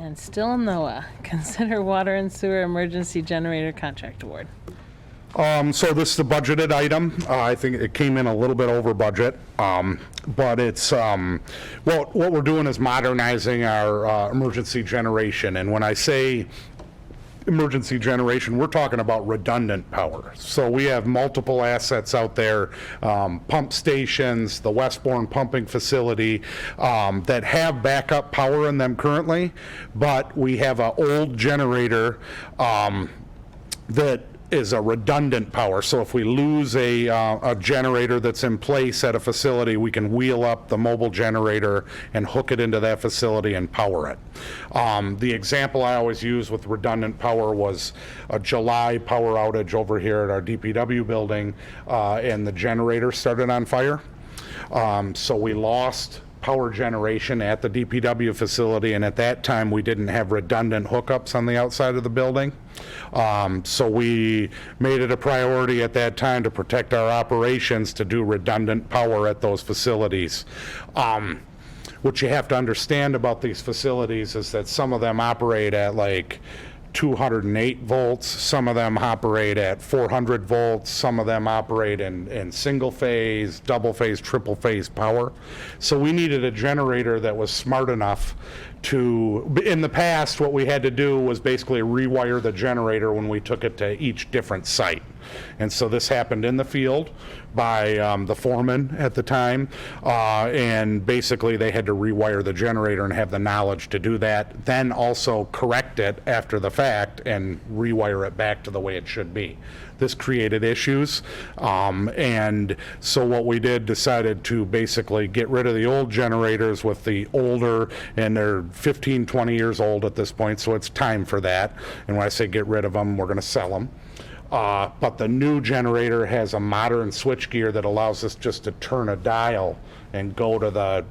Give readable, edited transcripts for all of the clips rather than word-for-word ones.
And still NOAA, consider water and sewer emergency generator contract award. So this is the budgeted item. I think it came in a little bit over budget, but it's, what we're doing is modernizing our emergency generation. And when I say emergency generation, we're talking about redundant power. So we have multiple assets out there, pump stations, the Westbourne pumping facility, that have backup power in them currently, but we have an old generator that is a redundant power. So if we lose a generator that's in place at a facility, we can wheel up the mobile generator and hook it into that facility and power it. The example I always use with redundant power was a July power outage over here at our DPW building, and the generator started on fire. So we lost power generation at the DPW facility, and at that time we didn't have redundant hookups on the outside of the building. So we made it a priority at that time to protect our operations to do redundant power at those facilities. What you have to understand about these facilities is that some of them operate at like 208 volts, some of them operate at 400 volts, some of them operate in single phase, double phase, triple phase power. So we needed a generator that was smart enough to, in the past, what we had to do was basically rewire the generator when we took it to each different site. And so this happened in the field by the foreman at the time, and basically they had to rewire the generator and have the knowledge to do that, then also correct it after the fact and rewire it back to the way it should be. This created issues, and so what we decided to basically get rid of the old generators with the older, and they're 15, 20 years old at this point, so it's time for that. And when I say get rid of them, we're going to sell them. But the new generator has a modern switchgear that allows us just to turn a dial and go to the,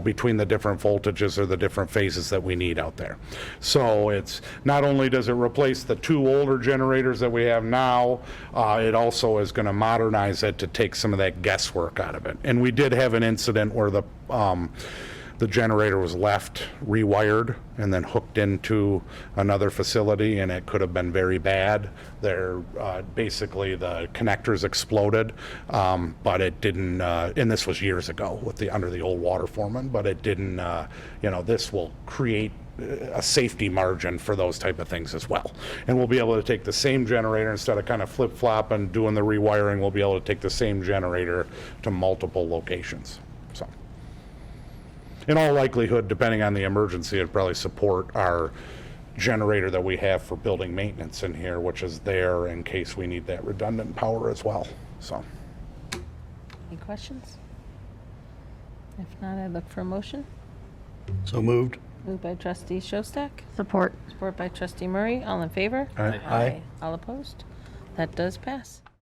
between the different voltages or the different phases that we need out there. So it's, not only does it replace the two older generators that we have now, it also is going to modernize it to take some of that guesswork out of it. And we did have an incident where the generator was left rewired and then hooked into another facility, and it could have been very bad. Basically the connectors exploded, but it didn't, and this was years ago under the old water foreman, but it didn't, this will create a safety margin for those type of things as well. And we'll be able to take the same generator, instead of kind of flip-flop and doing the rewiring, we'll be able to take the same generator to multiple locations. So, in all likelihood, depending on the emergency, it'd probably support our generator that we have for building maintenance in here, which is there in case we need that redundant power as well. So, Any questions? If not, I look for a motion. So moved. Moved by trustee Shostak, Support. support by trustee Murray. All in favor? Aye. Aye. All opposed? That does pass.